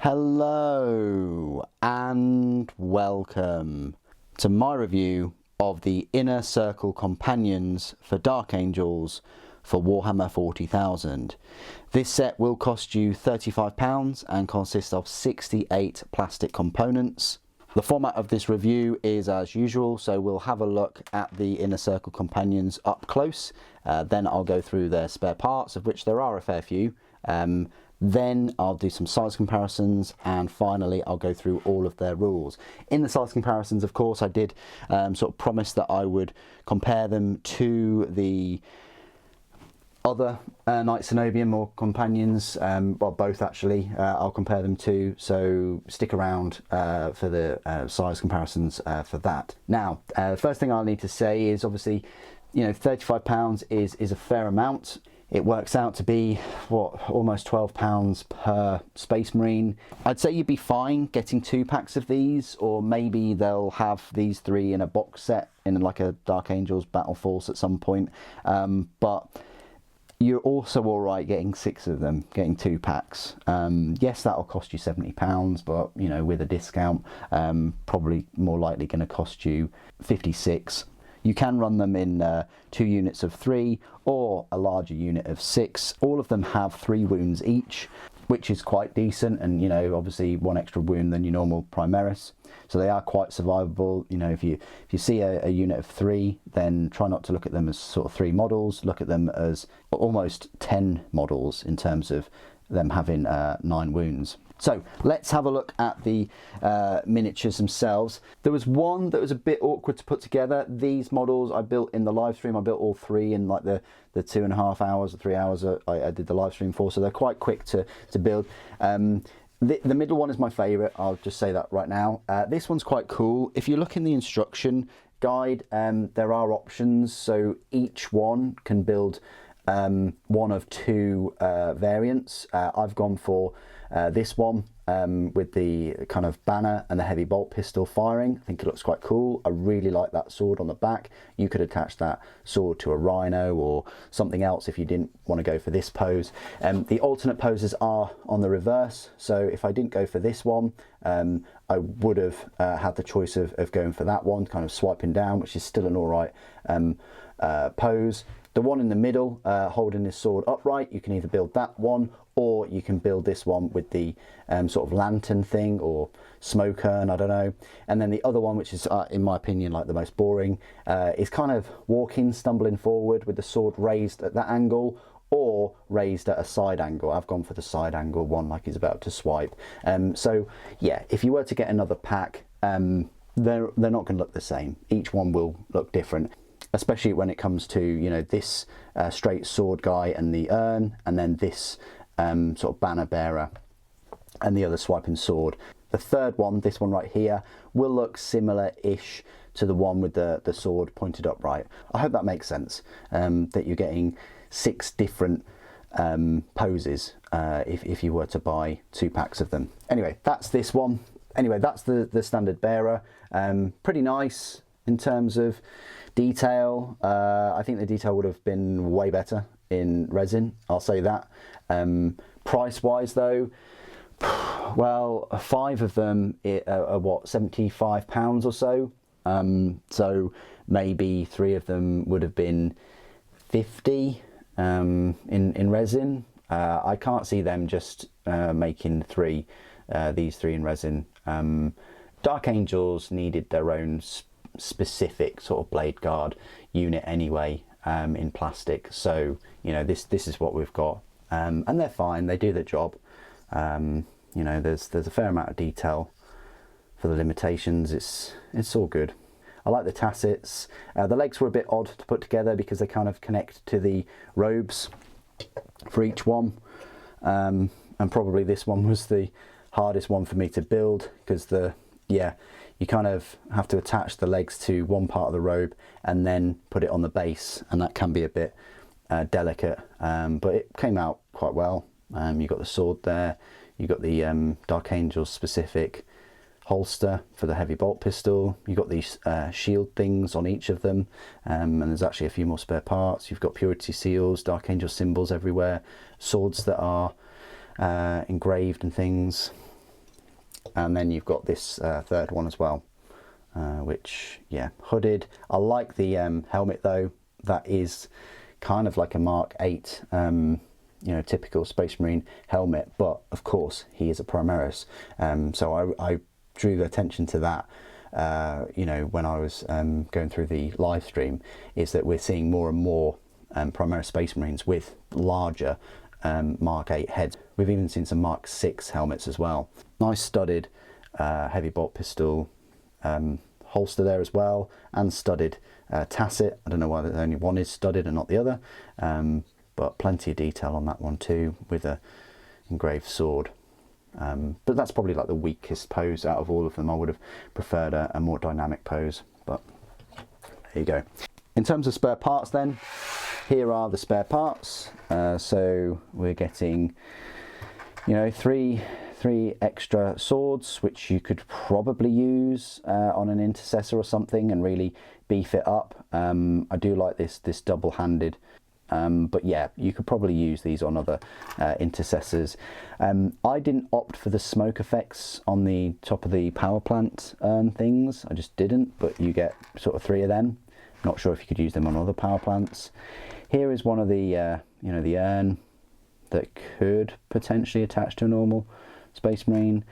Hello and welcome to my review of the Inner Circle Companions for Dark Angels for Warhammer 40,000. This set will cost you £35 and consists of 68 plastic components. The format of this review is as usual, so we'll have a look at the Inner Circle Companions up close, then I'll go through their spare parts, of which there are a fair few. Then I'll do some size comparisons, and finally I'll go through all of their rules. In the size comparisons, of course, I did sort of promise that I would compare them to the other Knights Cenobium or Companions, well, both actually, I'll compare them to, so stick around for the size comparisons for that. Now, the first thing I'll need to say is, obviously, you know, £35 is a fair amount. It works out to be, what, almost £12 per Space Marine. I'd say you'd be fine getting 2 packs of these, or maybe they'll have these 3 in a box set in like a Dark Angels Battle Force at some point. But you're also alright getting 6 of them, getting 2 packs. Yes, that'll cost you £70, but, you know, with a discount, probably more likely going to cost you 56. You can run them in 2 units of 3 or a larger unit of 6. All of them have 3 wounds each, which is quite decent, and, you know, obviously 1 extra wound than your normal Primaris. So they are quite survivable. You know, if you see a unit of 3, then try not to look at them as sort of 3 models. Look at them as almost 10 models in terms of them having 9 wounds. So let's have a look at the miniatures themselves. There was one that was a bit awkward to put together. These models I built in the live stream. I built all 3 in like the 2.5 hours or 3 hours I did the live stream for, so they're quite quick to build. The middle one is my favourite, I'll just say that right now. This one's quite cool. If you look in the instruction guide, there are options, so each one can build one of 2 variants. I've gone for this one with the kind of banner and the heavy bolt pistol firing. I think it looks quite cool. I really like that sword on the back. You could attach that sword to a rhino or something else if you didn't want to go for this pose. The alternate poses are on the reverse, so if I didn't go for this one, I would have had the choice of going for that one, kind of swiping down, which is still an alright pose. The one in the middle, holding his sword upright, you can either build that one, or you can build this one with the sort of lantern thing, or smoke urn, I don't know. And then the other one, which is, in my opinion, like the most boring, is kind of walking, stumbling forward with the sword raised at that angle, or raised at a side angle. I've gone for the side angle one, like he's about to swipe. So yeah, if you were to get another pack, they're not going to look the same. Each one will look different, especially when it comes to, you know, this straight sword guy and the urn, and then this sort of banner bearer and the other swiping sword. The third one, this one right here, will look similar-ish to the one with the sword pointed upright. I hope that makes sense, that you're getting 6 different poses if you were to buy 2 packs of them. Anyway, that's this one. Anyway, that's the standard bearer. Pretty nice in terms of detail. I think the detail would have been way better in resin, I'll say that. Price wise though, well, 5 of them are what, £75 or so. So maybe 3 of them would have been 50 in resin. I can't see them just making these 3 in resin. Dark Angels needed their own specific sort of blade guard unit anyway, in plastic, so, you know, this is what we've got, and they're fine, they do their job. You know, there's a fair amount of detail for the limitations. It's all good. I like the tassets. The legs were a bit odd to put together because they kind of connect to the robes for each one, and probably this one was the hardest one for me to build, because you kind of have to attach the legs to one part of the robe and then put it on the base, and that can be a bit delicate, but it came out quite well. You got the sword there, you got the Dark Angels specific holster for the heavy bolt pistol, you've got these shield things on each of them, and there's actually a few more spare parts. You've got purity seals, Dark Angel symbols everywhere, swords that are engraved and things. and then you've got this third one as well, which, yeah, hooded. I like the helmet though. That is kind of like a Mark 8, you know, typical Space Marine helmet, but of course he is a Primaris. So I drew attention to that, you know, when I was going through the live stream, is that we're seeing more and more Primaris Space Marines with larger Mark 8 heads. We've even seen some Mark 6 helmets as well. Nice studded heavy bolt pistol holster there as well, and studded tasset. I don't know why the only one is studded and not the other, but plenty of detail on that one too, with a engraved sword. But that's probably like the weakest pose out of all of them. I would have preferred a more dynamic pose, but there you go. In terms of spare parts then, here are the spare parts. So we're getting, you know, three extra swords, which you could probably use on an intercessor or something and really beef it up. I do like this double-handed, but yeah, you could probably use these on other intercessors. I didn't opt for the smoke effects on the top of the power plant things. I just didn't, but you get sort of 3 of them. Not sure if you could use them on other power plants. Here is one of the you know, the urn that could potentially attach to a normal Space Marine.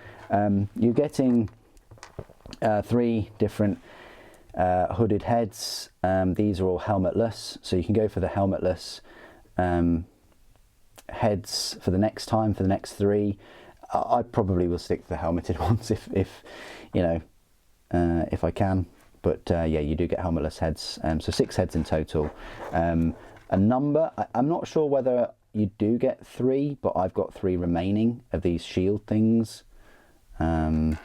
You're getting 3 different hooded heads. These are all helmetless, so you can go for the helmetless heads for the next time, for the next 3. I probably will stick to the helmeted ones if you know, if I can. But yeah, you do get helmetless heads, so 6 heads in total. A number, I'm not sure whether you do get 3, but I've got 3 remaining of these shield things. And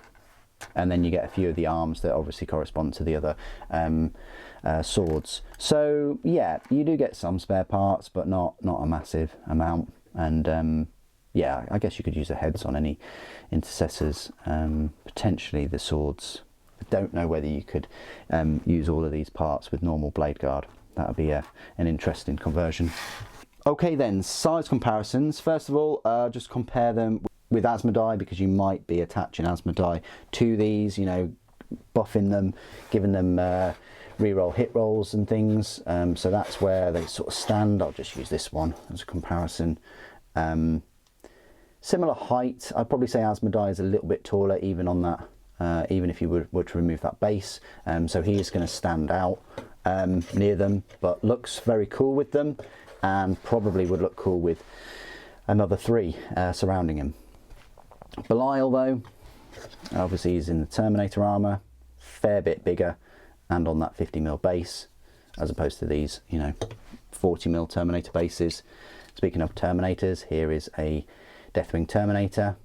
then you get a few of the arms that obviously correspond to the other swords. So yeah, you do get some spare parts, but not a massive amount. And yeah, I guess you could use the heads on any intercessors, potentially the swords. I don't know whether you could use all of these parts with normal blade guard. That would be an interesting conversion. Okay then, size comparisons. First of all, just compare them with Asmodai, because you might be attaching Asmodai to these, you know, buffing them, giving them reroll hit rolls and things. So that's where they sort of stand. I'll just use this one as a comparison. Similar height. I'd probably say Asmodai is a little bit taller even on that. Even if you were to remove that base, so he is going to stand out near them, but looks very cool with them, and probably would look cool with another 3 surrounding him. Belial though, obviously he's in the Terminator armour, fair bit bigger, and on that 50mm base, as opposed to these, you know, 40mm Terminator bases. Speaking of Terminators, here is a Deathwing Terminator,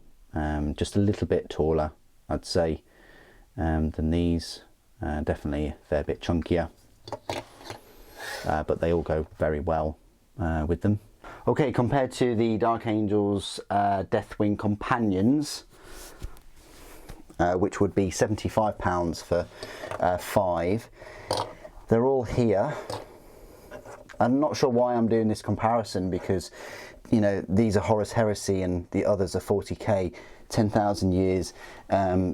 just a little bit taller, I'd say, than these. Definitely a fair bit chunkier, but they all go very well with them. Okay, compared to the Dark Angels Deathwing Companions, which would be £75 for 5, they're all here. I'm not sure why I'm doing this comparison, because, you know, these are Horus Heresy and the others are 40k. 10,000 years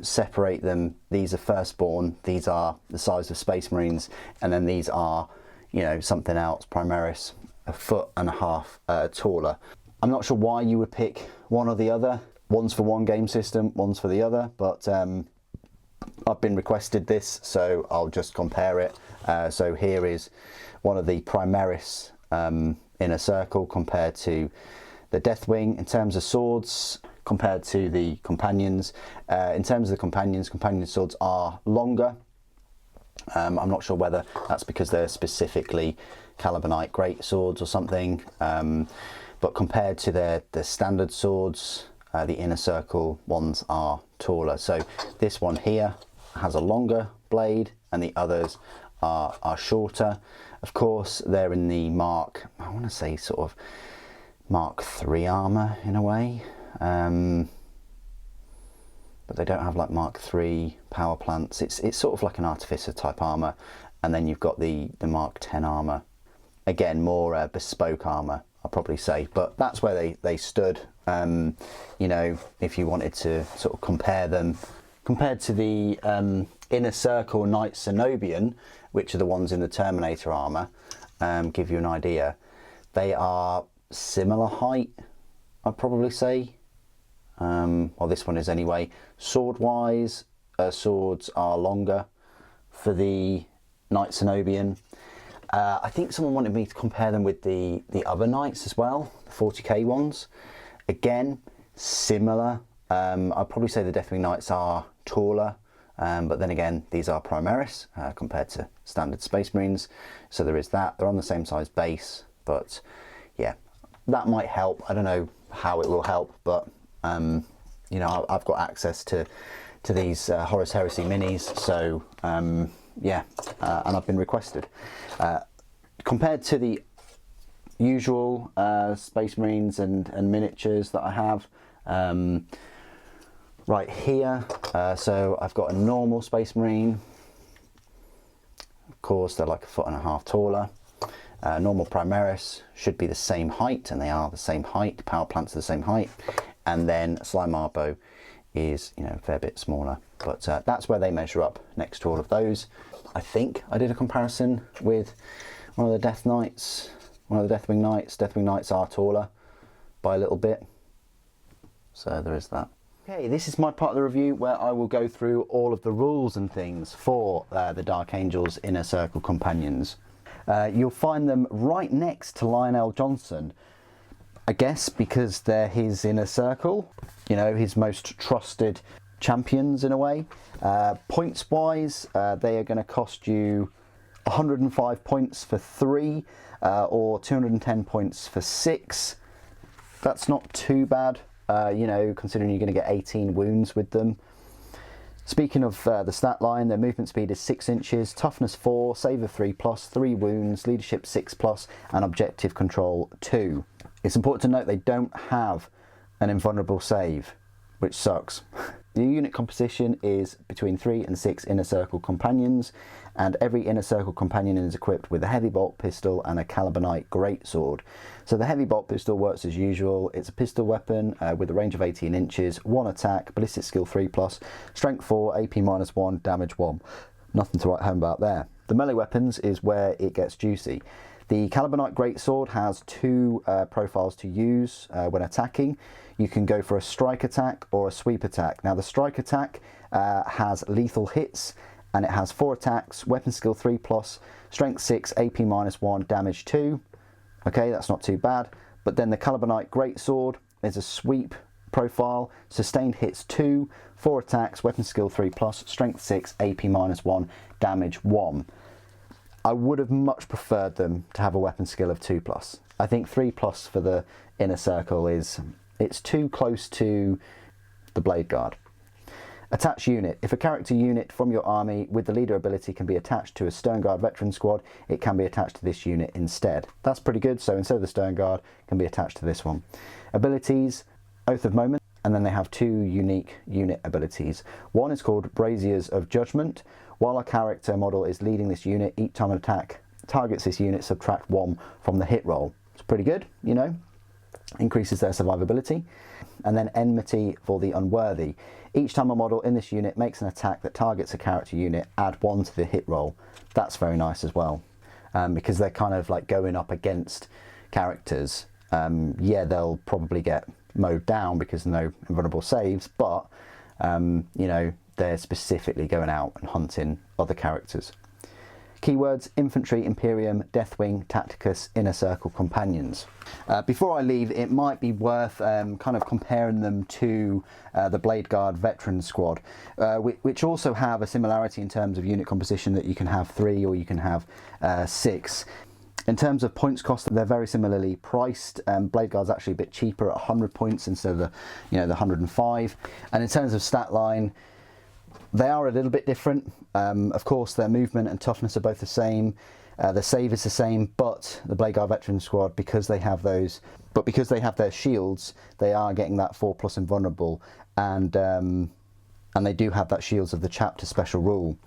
separate them. These are Firstborn, these are the size of Space Marines, and then these are, you know, something else, Primaris, 1.5 foot taller. I'm not sure why you would pick one or the other. One's for one game system, one's for the other, but I've been requested this, so I'll just compare it. So here is one of the Primaris inner circle compared to the Deathwing. In terms of swords, compared to the companions. In terms of the companion swords are longer. I'm not sure whether that's because they're specifically Calibanite great swords or something, but compared to their standard swords, the inner circle ones are taller. So this one here has a longer blade and the others are shorter. Of course, they're in the Mark, I want to say sort of Mark 3 armor in a way. But they don't have like Mark 3 power plants. It's sort of like an artificer type armor, and then you've got the Mark 10 armor. Again, more bespoke armor, I'll probably say. But that's where they stood You know, if you wanted to sort of compare them, compared to the Inner Circle Knight Cenobian, which are the ones in the Terminator armour, give you an idea. They are similar height, I'd probably say. Well, this one is anyway. Sword-wise, swords are longer for the Knight Cenobian. I think someone wanted me to compare them with the other knights as well, the 40k ones. Again, similar. I'd probably say the Deathwing Knights are taller, but then again, these are Primaris compared to standard Space Marines, so there is that. They're on the same size base, but yeah, that might help. I don't know how it will help, but you know, I've got access to these Horus Heresy minis, so yeah, and I've been requested. Compared to the usual Space Marines and miniatures that I have, right here, so I've got a normal Space Marine. Of course, they're like 1.5 foot taller. Normal Primaris should be the same height, and they are the same height. Power plants are the same height, and then Slime Arbo is, you know, a fair bit smaller, but that's where they measure up next to all of those. I think I did a comparison with one of the Death Knights, one of the Deathwing Knights. Deathwing Knights are taller by a little bit, so there is that. Okay, this is my part of the review where I will go through all of the rules and things for the Dark Angels Inner Circle Companions. You'll find them right next to Lionel Johnson, I guess because they're his inner circle, you know, his most trusted champions in a way. Points wise, they are going to cost you 105 points for 3 or 210 points for 6. That's not too bad, you know, considering you're going to get 18 wounds with them. Speaking of the stat line, their movement speed is 6 inches, toughness 4, save of 3+, 3 wounds, leadership 6+, and objective control 2. It's important to note they don't have an invulnerable save, which sucks. The unit composition is between 3 and 6 Inner Circle Companions, and every Inner Circle Companion is equipped with a heavy bolt pistol and a Calibanite greatsword. So the heavy bolt pistol works as usual. It's a pistol weapon with a range of 18 inches, 1 attack, ballistic skill 3+, strength 4, AP -1, damage 1. Nothing to write home about there. The melee weapons is where it gets juicy. The Calibanite greatsword has 2 profiles to use when attacking. You can go for a strike attack or a sweep attack. Now the strike attack has lethal hits, and it has 4 attacks, weapon skill 3+, strength 6, AP -1, damage 2. Okay, that's not too bad. But then the Calibanite greatsword is a sweep profile, sustained hits 2, 4 attacks, weapon skill 3+, strength 6, AP -1, damage 1. I would have much preferred them to have a weapon skill of 2+. I think 3+ for the Inner Circle it's too close to the Blade Guard. Attach unit. If a character unit from your army with the leader ability can be attached to a Stern Guard veteran squad, it can be attached to this unit instead. That's pretty good, so instead of the Stern Guard, it can be attached to this one. Abilities, Oath of Moment, and then they have 2 unique unit abilities. One is called Braziers of Judgment. While a character model is leading this unit, each time an attack targets this unit, subtract 1 from the hit roll. It's pretty good, you know, increases their survivability. And then Enmity for the Unworthy. Each time a model in this unit makes an attack that targets a character unit, add 1 to the hit roll. That's very nice as well, because they're kind of like going up against characters. Yeah, they'll probably get mowed down because no invulnerable saves, but you know, they're specifically going out and hunting other characters. Keywords: Infantry, Imperium, Deathwing, Tacticus, Inner Circle Companions. Before I leave, it might be worth kind of comparing them to the Blade Guard Veteran Squad, which also have a similarity in terms of unit composition, that you can have 3 or you can have 6. In terms of points cost, they're very similarly priced. Blade Guard's actually a bit cheaper at 100 points instead of the 105. And in terms of stat line, they are a little bit different. Of course, their movement and toughness are both the same. The save is the same, but the Blade Guard Veteran Squad, because they have their shields, they are getting that 4+ invulnerable, and they do have that Shields of the Chapter special rule.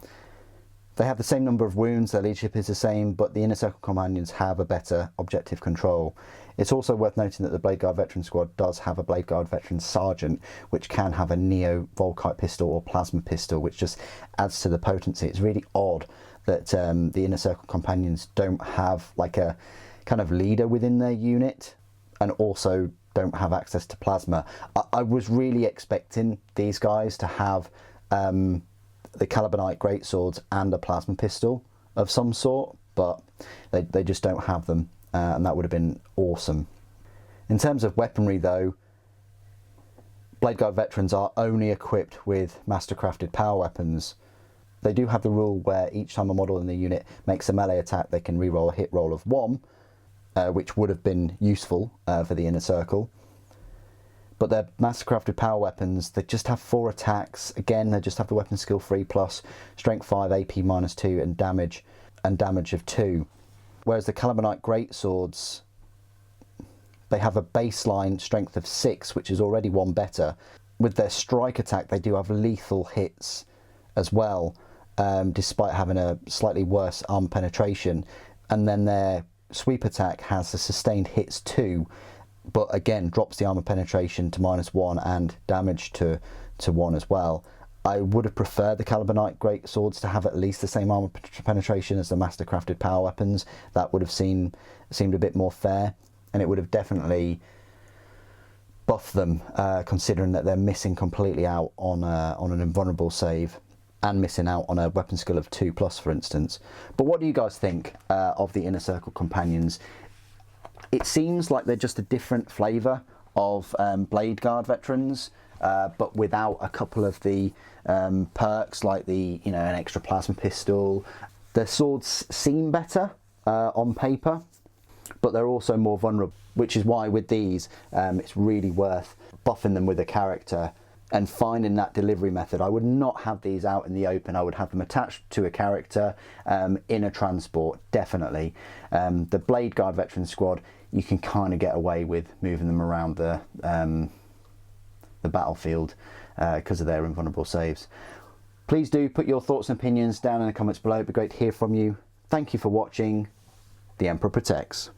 They have the same number of wounds, their leadership is the same, but the Inner Circle Companions have a better objective control. It's also worth noting that the Blade Guard Veteran Squad does have a Blade Guard Veteran Sergeant, which can have a Neo Volkite pistol or plasma pistol, which just adds to the potency. It's really odd that the Inner Circle Companions don't have like a kind of leader within their unit, and also don't have access to plasma. I was really expecting these guys to have the Calibanite greatswords and a plasma pistol of some sort, but they just don't have them, and that would have been awesome. In terms of weaponry though, Blade Guard veterans are only equipped with mastercrafted power weapons. They do have the rule where each time a model in the unit makes a melee attack, they can reroll a hit roll of 1, which would have been useful for the Inner Circle. But their mastercrafted power weapons, they just have 4 attacks. Again, they just have the weapon skill 3 plus, strength 5, AP -2, and damage of 2. Whereas the Calibanite greatswords, they have a baseline strength of 6, which is already 1 better. With their strike attack, they do have lethal hits as well, despite having a slightly worse armor penetration. And then their sweep attack has the sustained hits 2, but again drops the armor penetration to -1 and damage to 1 as well. I would have preferred the Calibanite greatswords to have at least the same armor penetration as the mastercrafted power weapons. That would have seemed a bit more fair, and it would have definitely buffed them, considering that they're missing completely out on an invulnerable save, and missing out on a weapon skill of 2 plus, for instance. But what do you guys think of the Inner Circle Companions? It seems like they're just a different flavour of Blade Guard veterans, but without a couple of the perks like an extra plasma pistol. Their swords seem better on paper, but they're also more vulnerable, which is why with these it's really worth buffing them with a character and finding that delivery method. I would not have these out in the open. I would have them attached to a character in a transport, definitely. The Blade Guard Veteran Squad, you can kind of get away with moving them around the battlefield because of their invulnerable saves. Please do put your thoughts and opinions down in the comments below. It'd be great to hear from you. Thank you for watching. The Emperor Protects.